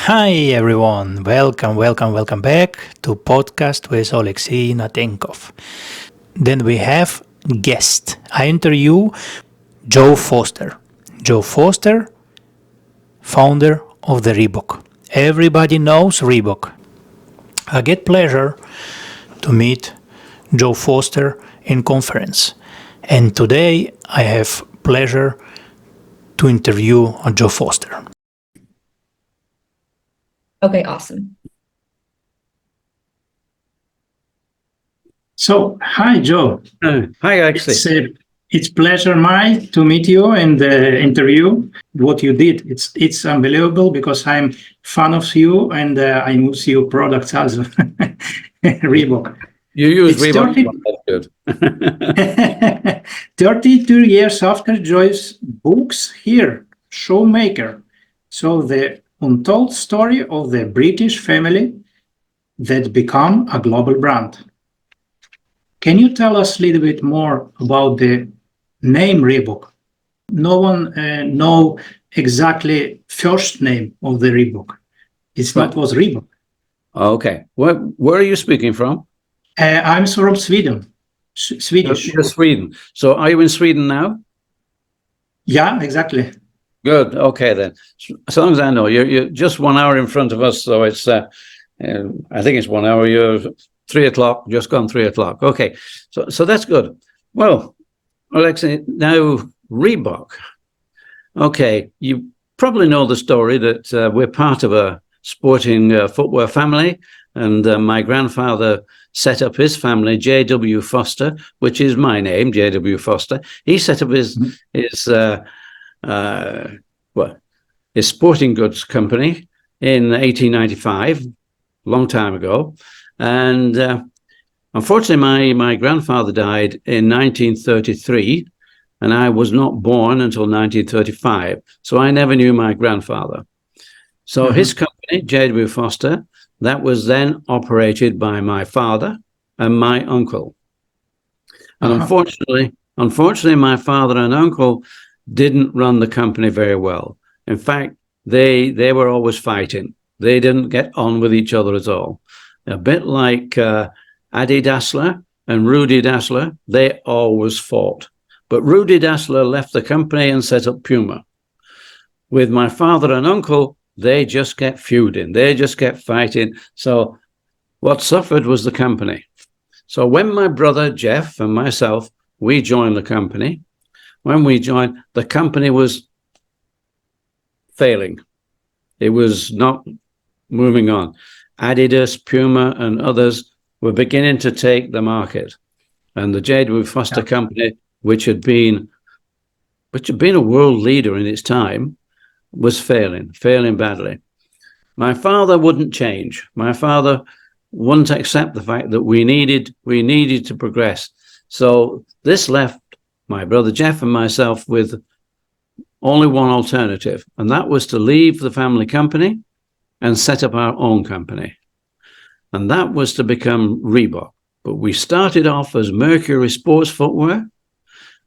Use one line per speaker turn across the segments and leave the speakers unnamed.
Hi everyone, welcome back to podcast with Oleksiy Ihnatenkov. Then we have guest. I interview Joe Foster. Joe Foster, founder of the Reebok. Everybody knows Reebok. I get pleasure to meet Joe Foster in conference. And today I have pleasure to interview Joe Foster.
Okay, awesome.
So, hi, Joe.
Hi, Oleksiy.
It's pleasure mine to meet you and interview what you did. It's unbelievable because I'm fan of you and I use your products also. Reebok.
You use
It's
Reebok.
30
That's good.
32 years after Joy's books here, Showmaker. So the untold story of the British family that become a global brand. Can you tell us a little bit more about the name Reebok? No one know exactly first name of the Reebok. It's not was Reebok.
Okay. Where are you speaking from?
I'm from Sweden, Swedish.
You're Sweden. So are you in Sweden now?
Yeah, exactly.
Good. Okay, then. As long as I know, you're just 1 hour in front of us. So it's, I think it's 1 hour. You're 3 o'clock, just gone 3 o'clock. Okay. So that's good. Well, Oleksiy, now Reebok. Okay. You probably know the story that we're part of a sporting footwear family. And my grandfather set up his family, J.W. Foster, which is my name, J.W. Foster. He set up his sporting goods company in 1895, long time ago. And unfortunately, my grandfather died in 1933, and I was not born until 1935. So I never knew my grandfather. So his company, J.W. Foster, that was then operated by my father and my uncle. And unfortunately, my father and uncle didn't run the company very well. In fact, they were always fighting. They didn't get on with each other at all. A bit like Adi Dassler and Rudy Dassler, they always fought. But Rudy Dassler left the company and set up Puma. With my father and uncle, they just kept feuding. They just kept fighting. So what suffered was the company. So when my brother Jeff and myself, we joined the company, when we joined, the company was failing. It was not moving on. Adidas, Puma, and others were beginning to take the market. And the J.W. Foster company, which had been a world leader in its time, was failing badly. My father wouldn't change. My father wouldn't accept the fact that we needed to progress. So this left my brother Jeff and myself with only one alternative, and that was to leave the family company and set up our own company. And that was to become Reebok. But we started off as Mercury Sports Footwear,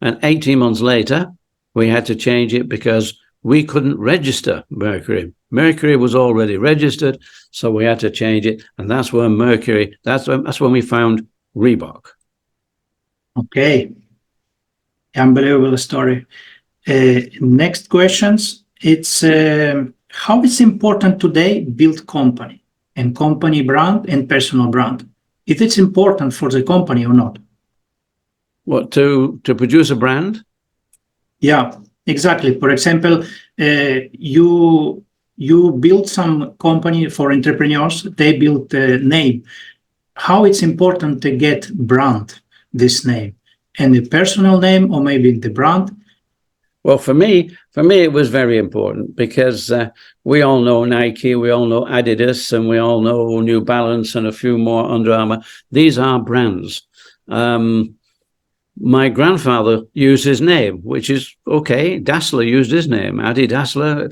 and 18 months later, we had to change it because we couldn't register Mercury. Mercury was already registered, so we had to change it. And that's when when we found Reebok.
Okay. Unbelievable story. Next questions. It's how it's important today build company and company brand and personal brand. If it's important for the company or not.
What, to produce a brand?
Yeah, exactly. For example, you build some company for entrepreneurs. They build a name. How it's important to get brand this name and the personal name or maybe the brand.
Well, for me, it was very important because we all know Nike, we all know Adidas, and we all know New Balance and a few more, Under Armour. These are brands. My grandfather used his name, which is okay. Dassler used his name. Adi Dassler,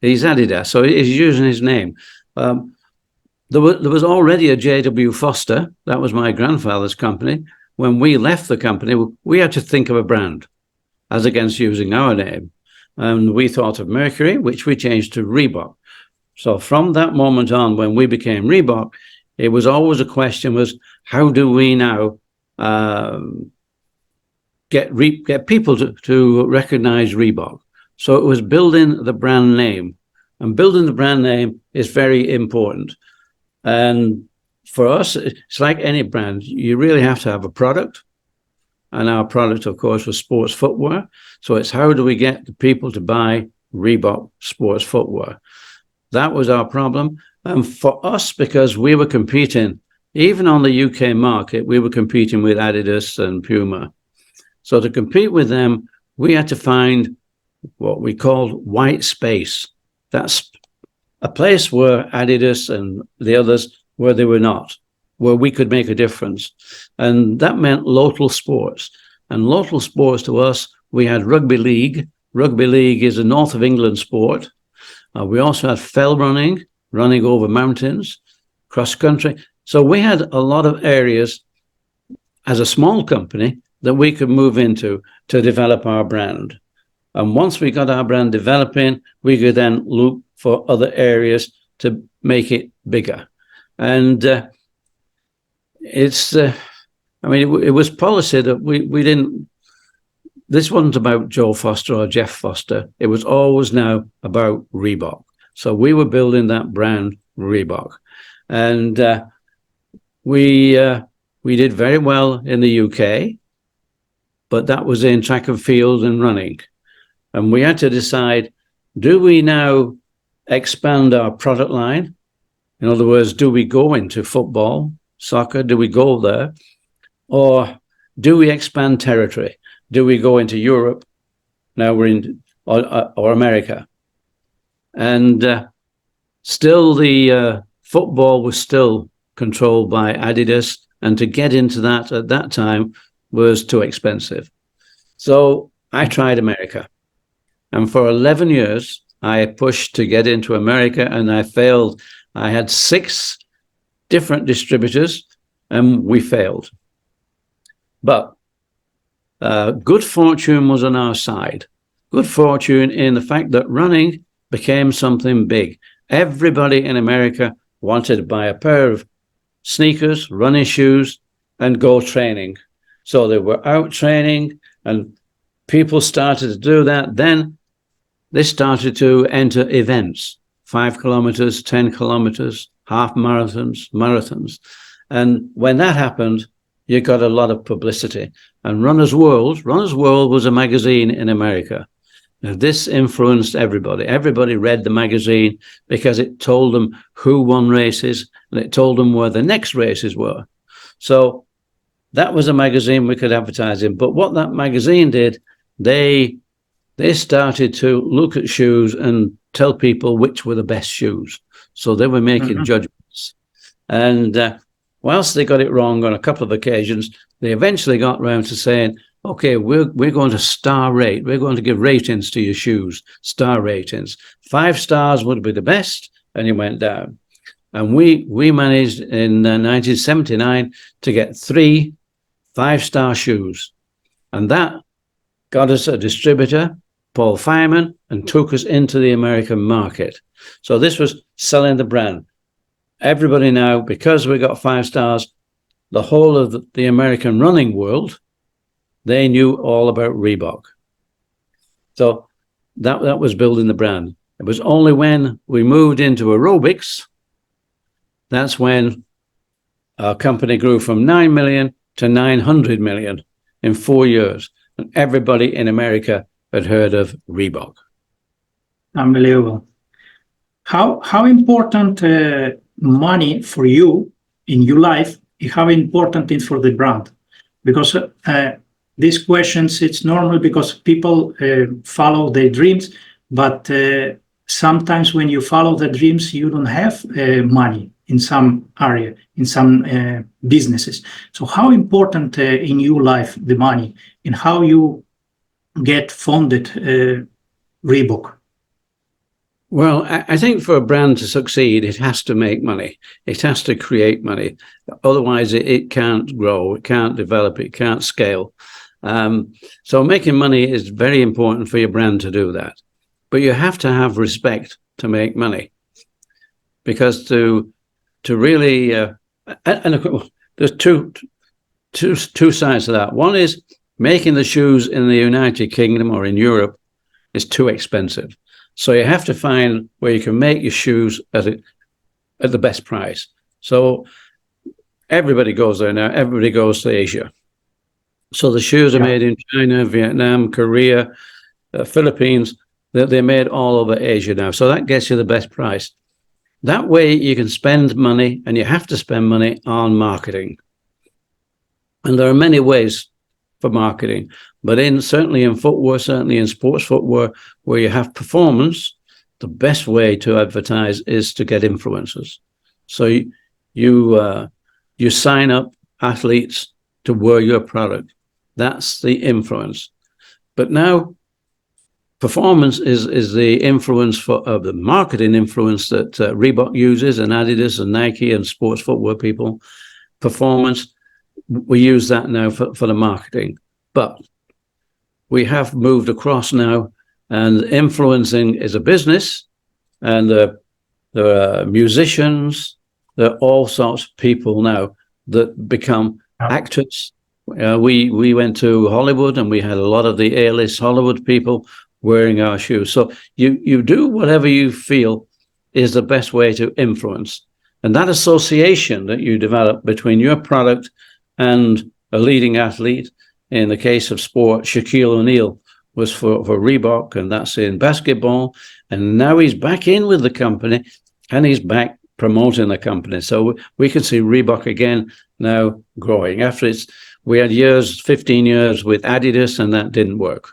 he's Adidas, so he's using his name. There was already a J.W. Foster. That was my grandfather's company. When we left the company, we had to think of a brand as against using our name. And we thought of Mercury, which we changed to Reebok. So from that moment on, when we became Reebok, it was always a question was, how do we now get people to recognize Reebok? So it was building the brand name, and building the brand name is very important. And for us, it's like any brand. You really have to have a product. And our product, of course, was sports footwear. So it's how do we get the people to buy Reebok sports footwear? That was our problem. And for us, because we were competing, even on the UK market, we were competing with Adidas and Puma. So to compete with them, we had to find what we called white space. That's a place where Adidas and the others, where they were not, where we could make a difference. And that meant local sports. And local sports to us, we had rugby league. Rugby league is a North of England sport. We also had fell running over mountains, cross country. So we had a lot of areas as a small company that we could move into to develop our brand. And once we got our brand developing, we could then look for other areas to make it bigger. And it was policy that we didn't, this wasn't about Joe Foster or Jeff Foster. It was always now about Reebok. So we were building that brand Reebok. And we did very well in the UK, but that was in track and field and running. And we had to decide, do we now expand our product line? In other words, do we go into football, soccer? Do we go there? Or do we expand territory? Do we go into Europe? Now we're in, or America. And still the football was still controlled by Adidas. And to get into that at that time was too expensive. So I tried America. And for 11 years, I pushed to get into America and I failed. I had 6 different distributors and we failed. But good fortune was on our side. Good fortune in the fact that running became something big. Everybody in America wanted to buy a pair of sneakers, running shoes, and go training. So they were out training and people started to do that. Then they started to enter events, 5 kilometers, 10 kilometers, half marathons. And when that happened, you got a lot of publicity. And Runner's World was a magazine in America. Now, this influenced everybody. Everybody read the magazine because it told them who won races and it told them where the next races were. So that was a magazine we could advertise in. But what that magazine did, they started to look at shoes and tell people which were the best shoes. So they were making judgments. And whilst they got it wrong on a couple of occasions, they eventually got around to saying, okay, we're going to star rate. We're going to give ratings to your shoes, star ratings. 5 stars would be the best, and you went down. And we managed in 1979 to get 3 5-star shoes. And that got us a distributor, Paul Fireman, and took us into the American market. So this was selling the brand. Everybody now, because we got 5 stars, the whole of the American running world, they knew all about Reebok. So that was building the brand. It was only when we moved into aerobics, that's when our company grew from 9 million to 900 million in 4 years. And everybody in America had heard of Reebok.
Unbelievable. How important money for you in your life, how important it is for the brand? Because these questions, it's normal because people follow their dreams, but sometimes when you follow the dreams, you don't have money in some area, in some businesses. So how important in your life, the money, and how you get funded Reebok?
Well, I think for a brand to succeed, it has to make money. It has to create money. Otherwise, it can't grow, it can't develop, it can't scale. So making money is very important for your brand to do that. But you have to have respect to make money. because to really and there's two sides to that. One is making the shoes in the United Kingdom or in Europe is too expensive, so you have to find where you can make your shoes at the best price. So everybody goes there now. Everybody goes to Asia. So the shoes are made in China, Vietnam, Korea, Philippines. They're made all over Asia now. So that gets you the best price. That way you can spend money, and you have to spend money on marketing. And there are many ways for marketing, but certainly in footwear, certainly in sports footwear, where you have performance, the best way to advertise is to get influencers. So you sign up athletes to wear your product. That's the influence. But now performance is the influence for the marketing influence that Reebok uses, and Adidas and Nike and sports footwear people. Performance, we use that now for the marketing. But we have moved across now, and influencing is a business, and there are musicians, there are all sorts of people now that become actors. We went to Hollywood, and we had a lot of the A-list Hollywood people wearing our shoes. So you do whatever you feel is the best way to influence. And that association that you develop between your product and a leading athlete, in the case of sport, Shaquille O'Neal was for Reebok, and that's in basketball. And now he's back in with the company, and he's back promoting the company. So we can see Reebok again now growing. We had 15 years with Adidas, and that didn't work.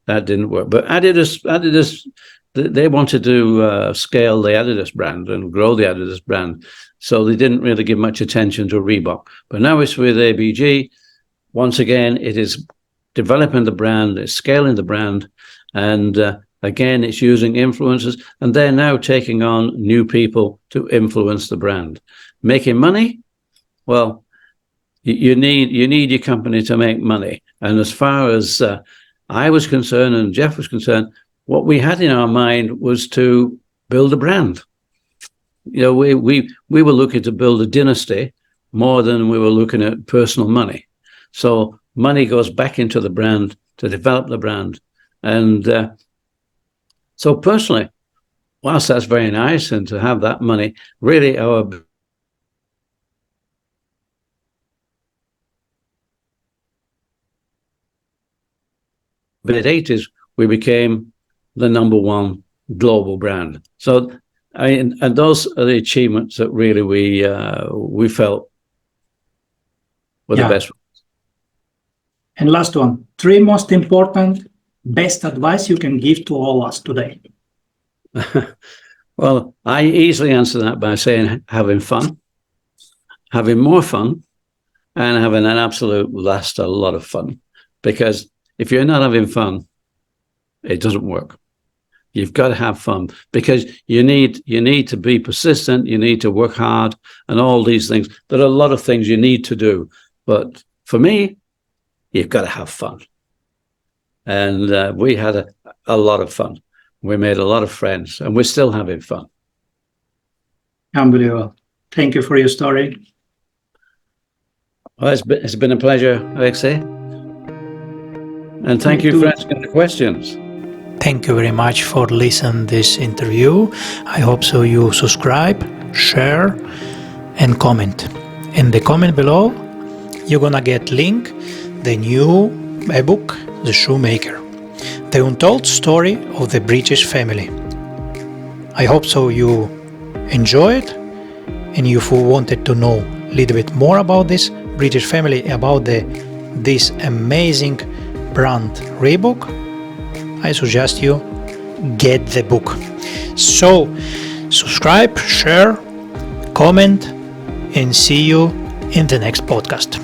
But Adidas, they wanted to scale the Adidas brand and grow the Adidas brand. So they didn't really give much attention to Reebok. But now it's with ABG. Once again, it is developing the brand, it's scaling the brand, and again, it's using influencers, and they're now taking on new people to influence the brand. Making money? Well, you need your company to make money. And as far as I was concerned and Jeff was concerned, what we had in our mind was to build a brand. We were looking to build a dynasty more than we were looking at personal money. So money goes back into the brand to develop the brand. And so personally, whilst that's very nice, and to have that money, really our mid-80s, we became the #1 global brand. So, and those are the achievements that really we felt were the best.
And last one, 3 most important, best advice you can give to all us today.
Well, I easily answer that by saying having fun, having more fun, and having an absolute blast, a lot of fun. Because if you're not having fun, it doesn't work. You've got to have fun, because you need to be persistent, you need to work hard, and all these things. There are a lot of things you need to do. But for me, you've got to have fun. And we had a lot of fun. We made a lot of friends, and we're still having fun.
Unbelievable. Thank you for your story.
Well, it's been a pleasure, Oleksiy. And thank you for asking the questions.
Thank you very much for listening to this interview. I hope so you subscribe, share, and comment. In the comment below, you're gonna get link the new ebook, The Shoemaker, the untold story of the British family. I hope so you enjoy it, and if you wanted to know a little bit more about this British family, about this amazing brand Reebok, I suggest you get the book. So subscribe, share, comment, and see you in the next podcast.